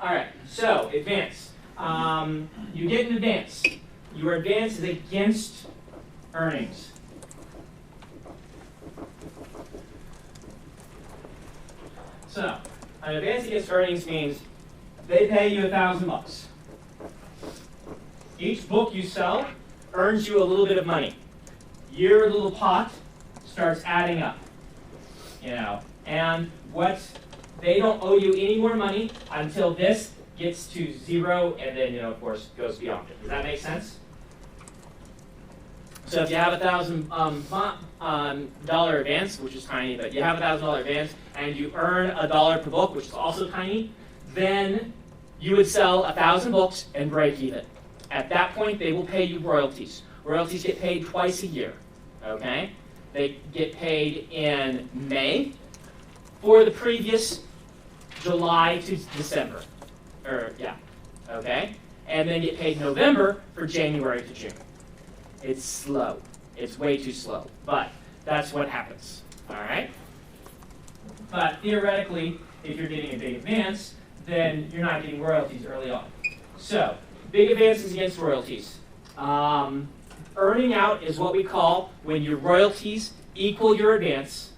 All right, so advance. You get an advance. Your advance is against earnings. So, an advance against earnings means they pay you $1,000. Each book you sell earns you a little bit of money. Your little pot starts adding up, and they don't owe you any more money until this gets to 0, and then, of course, goes beyond it. Does that make sense? So if you have $1,000 advance, which is tiny, but you have $1,000 advance, and you earn $1 per book, which is also tiny, then you would sell 1,000 books and break even. At that point, they will pay you royalties. Royalties get paid twice a year. Okay? They get paid in May for the previous July to December. Okay? And then get paid November for January to June. It's slow. It's way too slow. But that's what happens. All right? But theoretically, if you're getting a big advance, then you're not getting royalties early on. So, big advances against royalties. Earning out is what we call when your royalties equal your advance,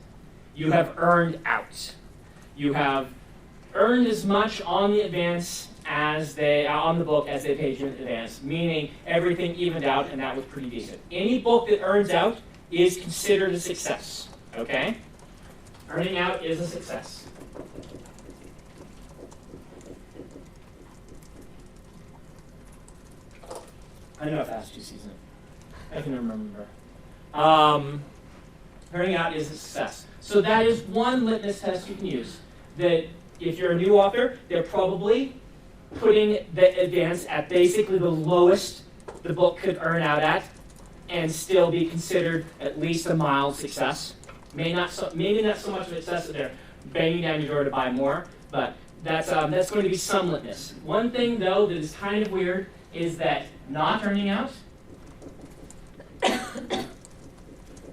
you have earned out. You have earned as much on the advance as on the book as they paid you in advance, meaning everything evened out, and that was pretty decent. Any book that earns out is considered a success. Okay? Earning out is a success. I don't know if that's too seasoned. I can remember. Earning out is a success. So that is one litmus test you can use. That if you're a new author, they're probably putting the advance at basically the lowest the book could earn out at and still be considered at least a mild success. Maybe not so much of a success that they're banging down your door to buy more, but that's going to be some litmus. One thing, though, that is kind of weird is that not earning out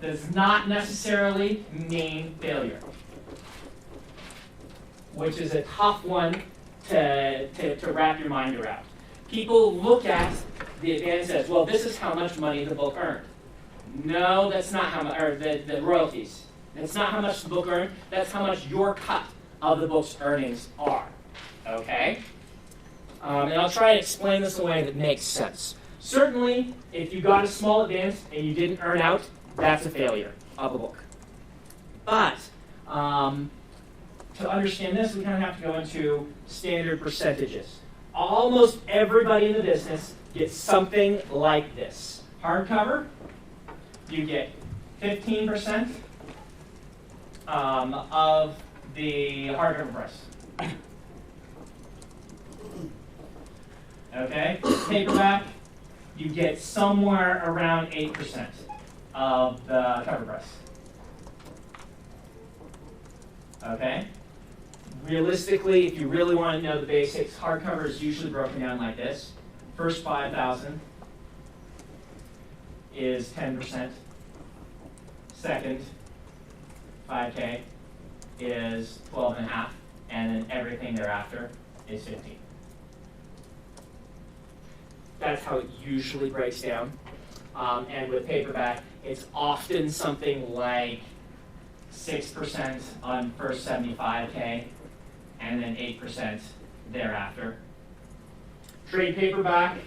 does not necessarily mean failure, which is a tough one to wrap your mind around. People look at the advance as, well, this is how much money the book earned. No, that's not how much, or the royalties. That's not how much the book earned. That's how much your cut of the book's earnings are. Okay? And I'll try and explain this in a way that makes sense. Certainly, if you got a small advance and you didn't earn out, that's a failure of a book. But to understand this, we kind of have to go into standard percentages. Almost everybody in the business gets something like this. Hardcover, you get 15% of the hardcover price. Okay? Paperback, you get somewhere around 8% of the cover price. Okay? Realistically, if you really want to know the basics, hardcover is usually broken down like this. First 5,000 is 10%. Second 5K is 12.5, and then everything thereafter is 15. That's how it usually breaks down. And with paperback, it's often something like 6% on first 75K, and then 8% thereafter. Trade paperback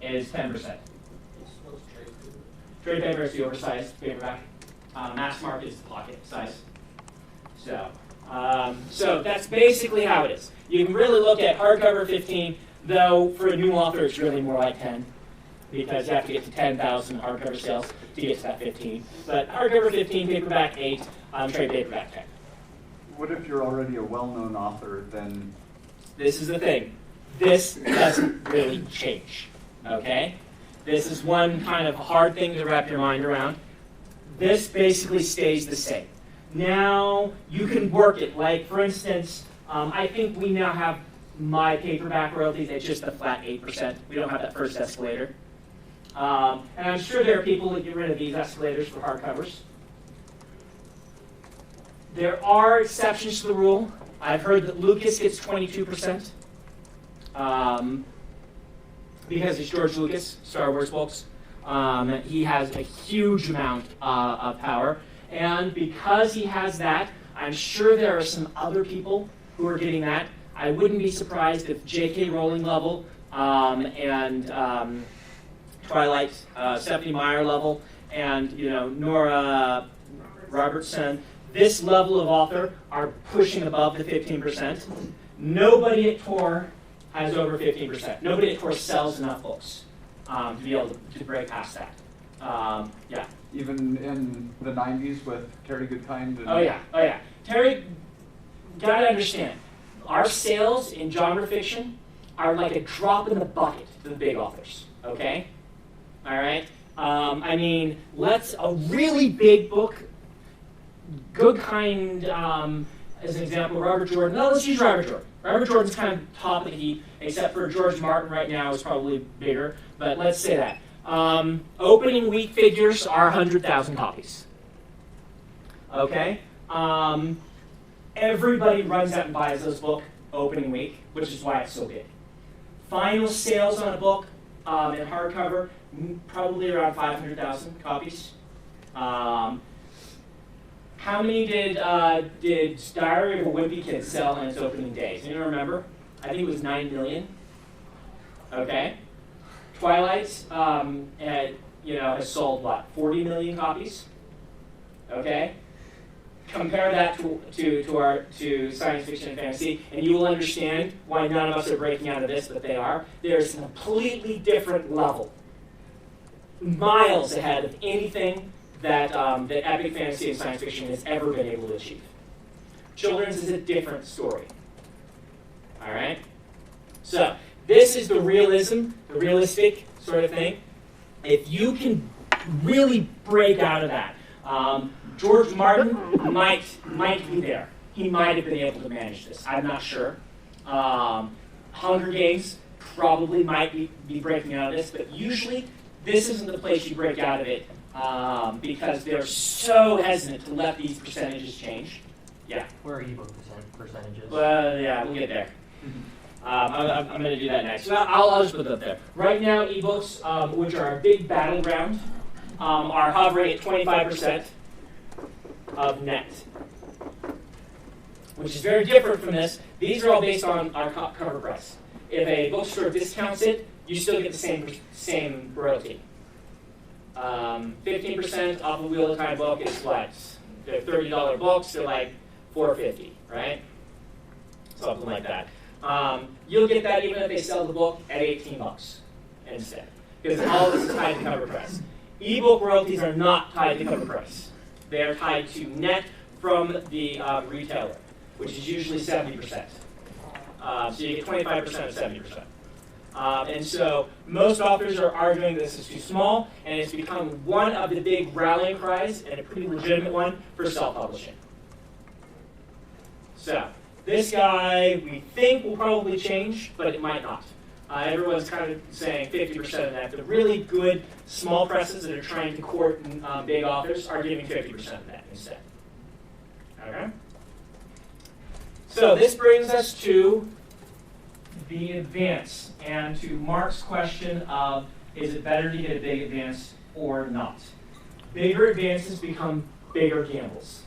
is 10%. Trade paper is the oversized paperback. Mass market is the pocket size. So that's basically how it is. You can really look at hardcover 15, though for a new author it's really more like 10, because you have to get to 10,000 hardcover sales to get to that 15. But hardcover 15, paperback 8, trade paperback 10. What if you're already a well-known author, then? This is the thing. This doesn't really change, okay? This is one kind of hard thing to wrap your mind around. This basically stays the same. Now, you can work it. Like, for instance, I think we now have my paperback royalties at just a flat 8%. We don't have that first escalator. And I'm sure there are people that get rid of these escalators for hardcovers. There are exceptions to the rule. I've heard that Lucas gets 22%. Because it's George Lucas, Star Wars books. He has a huge amount of power. And because he has that, I'm sure there are some other people who are getting that. I wouldn't be surprised if J.K. Rowling level and Twilight, Stephanie Meyer level, and Nora Robertson, this level of author are pushing above the 15%. Nobody at Tor has over 15%. Nobody at Tor sells enough books to be able to break past that. Yeah. Even in the 90s with Terry Goodkind? And Oh yeah. Terry, gotta understand, our sales in genre fiction are like a drop in the bucket to the big authors, okay? All right? I mean, a really big book, Goodkind, as an example, Robert Jordan. No, let's use Robert Jordan. Robert Jordan's kind of top of the heap, except for George Martin right now is probably bigger, but let's say that. Opening week figures are 100,000 copies. Okay? Everybody runs out and buys this book opening week, which is why it's so big. Final sales on a book in hardcover, probably around 500,000 copies. How many did Diary of a Wimpy Kid sell in its opening days? Anyone remember? I think it was 9 million. Okay. Twilight has sold what, 40 million copies? Okay. Compare that to science fiction and fantasy, and you will understand why none of us are breaking out of this, but they are. There's a completely different level, miles ahead of anything that epic fantasy and science fiction has ever been able to achieve. Children's is a different story. All right? So this is the realism, the realistic sort of thing. If you can really break out of that, George Martin might be there. He might have been able to manage this. I'm not sure. Hunger Games probably might be breaking out of this, but usually this isn't the place you break out of it because they're so hesitant to let these percentages change. Yeah. Where are ebook percentages? Well, yeah, we'll get there. I'm going to do that next. I'll just put it up there. Right now, ebooks, which are a big battleground, are hovering at 25% of net, which is very different from this. These are all based on our cover price. If a bookstore discounts it, you still get the same royalty. 15% off a Wheel of Time book is what? They're $30 books. They're like $4.50, right? Something like that. You'll get that even if they sell the book at $18 instead, because all this is tied to cover price. Ebook royalties are not tied to cover price. They are tied to net from the retailer, which is usually 70%. So you get 25% of 70%. And so most authors are arguing this is too small, and it's become one of the big rallying cries, and a pretty legitimate one, for self-publishing. So this guy, we think, will probably change, but it might not. Everyone's kind of saying 50% of that. The really good small presses that are trying to court big authors are giving 50% of that instead. Okay? So this brings us to the advance, and to Mark's question of, is it better to get a big advance or not? Bigger advances become bigger gambles.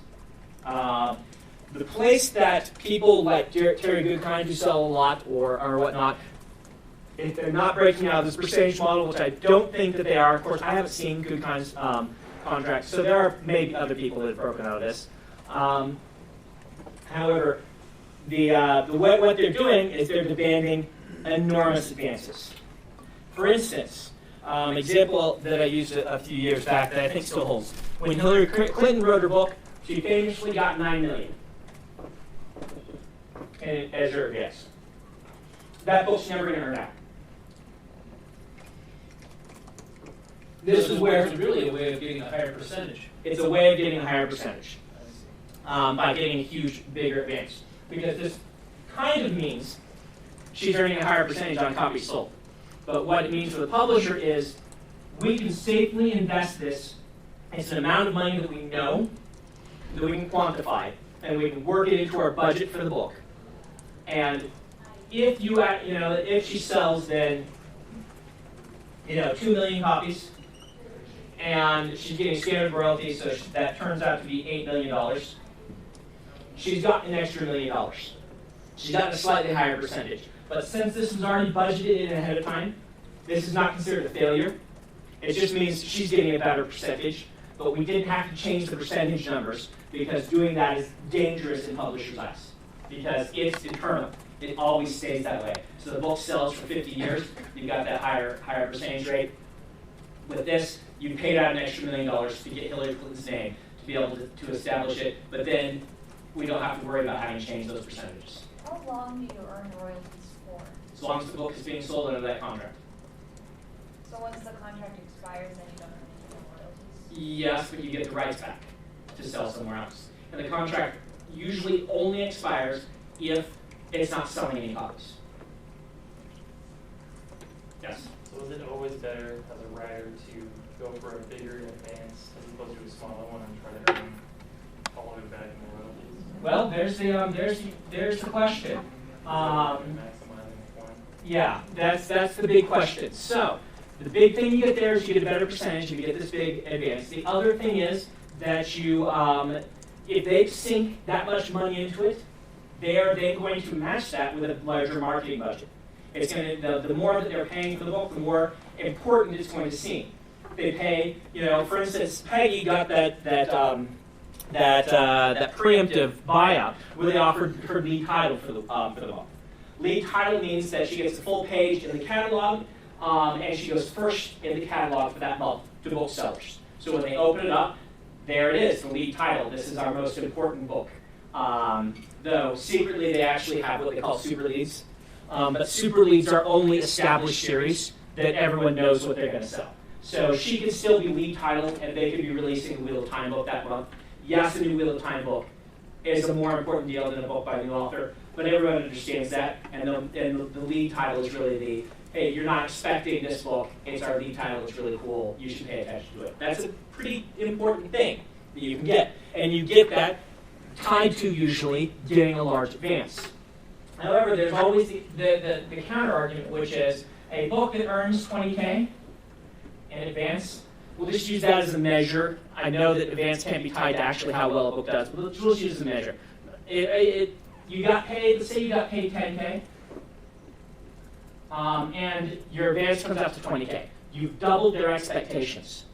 The place that people like Terry Goodkind, who sell a lot or whatnot, if they're not breaking out of this percentage model, which I don't think that they are. Of course, I haven't seen Goodkind's contracts, so there are maybe other people that have broken out of this. However, what they're doing is they're demanding enormous advances. For instance, example that I used a few years back that I think still holds. When Hillary Clinton wrote her book, she famously got $9 million as her advance. That book's never going to earn out. This is where it's really a way of getting a higher percentage. it's a way of getting a higher percentage by getting a huge, bigger advance. Because this kind of means she's earning a higher percentage on copies sold. But what it means for the publisher is we can safely invest this. It's an amount of money that we know, that we can quantify, and we can work it into our budget for the book. And if if she sells then 2 million copies, and she's getting standard royalties, so that turns out to be $8 million. She's got an extra $1 million. She's got a slightly higher percentage. But since this was already budgeted in ahead of time, this is not considered a failure. It just means she's getting a better percentage, but we didn't have to change the percentage numbers because doing that is dangerous in publishers' eyes because it's internal. It always stays that way. So the book sells for 50 years, you've got that higher percentage rate. With this, you paid out an extra $1 million to get Hillary Clinton's name to be able to establish it, but then we don't have to worry about having to change those percentages. How long do you earn royalties for? As long as the book is being sold under that contract. So once the contract expires, then you don't earn any royalties? Yes, but you get the rights back to sell somewhere else. And the contract usually only expires if it's not selling any copies. Yes? So is it always better as a writer to go for a bigger advance as opposed to a smaller one and try to earn all of it back in the royalties? Well, there's the question. Maximizing the point. Yeah, that's the big question. So, the big thing you get there is you get a better percentage, you get this big advance. The other thing is that you, if they sink that much money into it, they are then going to match that with a larger marketing budget. It's going to the more that they're paying for the book, the more important it's going to seem. They pay, for instance, Peggy got that preemptive buyout where they offered her lead title for the book. Lead title means that she gets the full page in the catalog, and she goes first in the catalog for that month to booksellers. So when they open it up, there it is, the lead title. This is our most important book. Though secretly they actually have what they call super leads. But super leads are only established series that everyone knows what they're going to sell. So she could still be lead title, and they could be releasing a Wheel of Time book that month. Yes, a new Wheel of Time book is a more important deal than a book by a new author, but everyone understands that, and the lead title is really the, hey, you're not expecting this book, it's our lead title, it's really cool, you should pay attention to it. That's a pretty important thing that you can get, and you get that tied to usually getting a large advance. However, there's always the counter argument, which is a book that earns 20K in advance. We'll just use that as a measure. I know that advance can't be tied to actually how well a book does, but we'll just use it as a measure. You got paid, let's say you got paid 10K, and your advance comes out to 20K. You've doubled their expectations.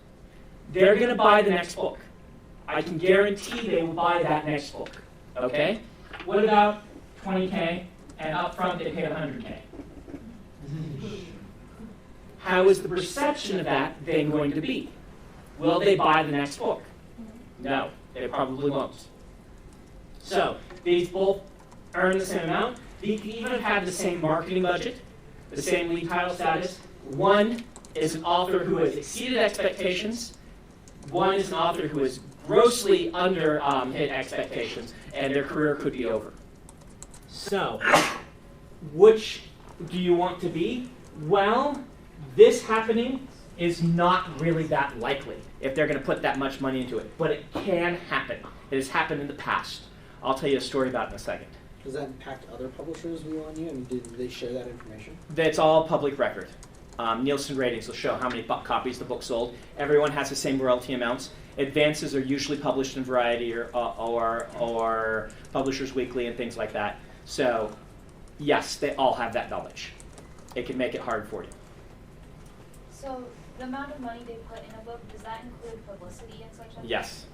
They're going to buy the next book. I can guarantee they will buy that next book. Okay? What about 20K, and up front they paid 100K? How is the perception of that then going to be? Will they buy the next book? No, they probably won't. So, these both earn the same amount. They can even have the same marketing budget, the same lead title status. One is an author who has exceeded expectations. One is an author who has grossly under hit expectations, and their career could be over. So, which do you want to be? Well, this happening is not really that likely if they're going to put that much money into it, but it can happen. It has happened in the past. I'll tell you a story about it in a second. Does that impact other publishers' view on you? I mean, did they share that information? That's all public record. Nielsen ratings will show how many copies the book sold. Everyone has the same royalty amounts. Advances are usually published in Variety or Publishers Weekly and things like that. So, yes, they all have that knowledge. It can make it hard for you. So the amount of money they put in a book, does that include publicity and such? Yes.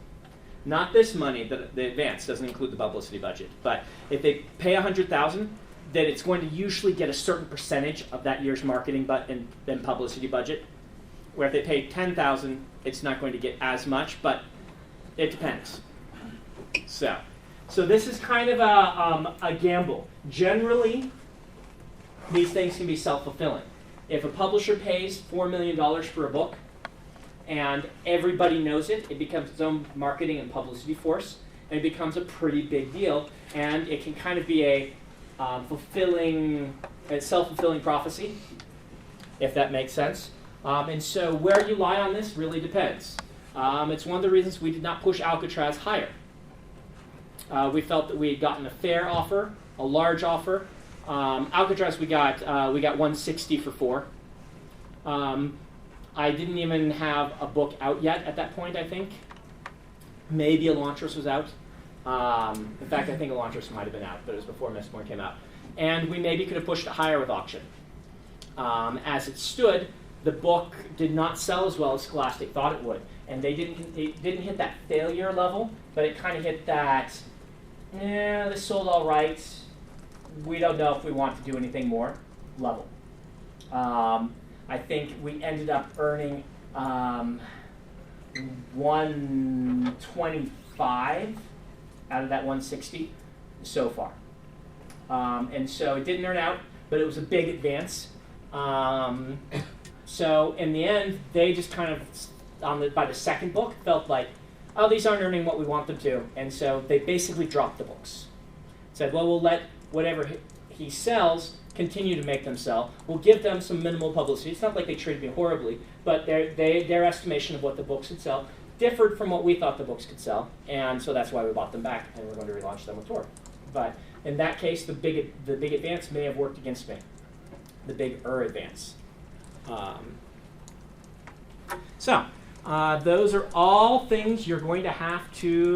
Not this money, the advance doesn't include the publicity budget. But if they pay $100,000, then it's going to usually get a certain percentage of that year's marketing and publicity budget. Where if they pay $10,000, it's not going to get as much, but it depends. So this is kind of a gamble. Generally, these things can be self-fulfilling. If a publisher pays $4 million for a book, and everybody knows it, it becomes its own marketing and publicity force, and it becomes a pretty big deal, and it can kind of be a self-fulfilling prophecy, if that makes sense. And so where you lie on this really depends. It's one of the reasons we did not push Alcatraz higher. We felt that we had gotten a fair offer a large offer. Alcatraz we got 160 for 4. I didn't even have a book out yet at that point, I think. Maybe Elantris was out. In fact, I think Elantris might have been out, but it was before Mistborn came out. And we maybe could have pushed it higher with auction. As it stood, the book did not sell as well as Scholastic thought it would. And it didn't hit that failure level, but it kind of hit that, this sold all right. We don't know if we want to do anything more level. I think we ended up earning 125 out of that 160 so far. And so it didn't earn out, but it was a big advance. So in the end, they just kind of, by the second book, felt like, oh, these aren't earning what we want them to. And so they basically dropped the books. Said, well, we'll let whatever he sells continue to make them sell. We'll give them some minimal publicity. It's not like they treated me horribly, but their estimation of what the books would sell differed from what we thought the books could sell, and so that's why we bought them back, and we're going to relaunch them with Tor. But in that case, the big advance may have worked against me. The big advance. So those are all things you're going to have to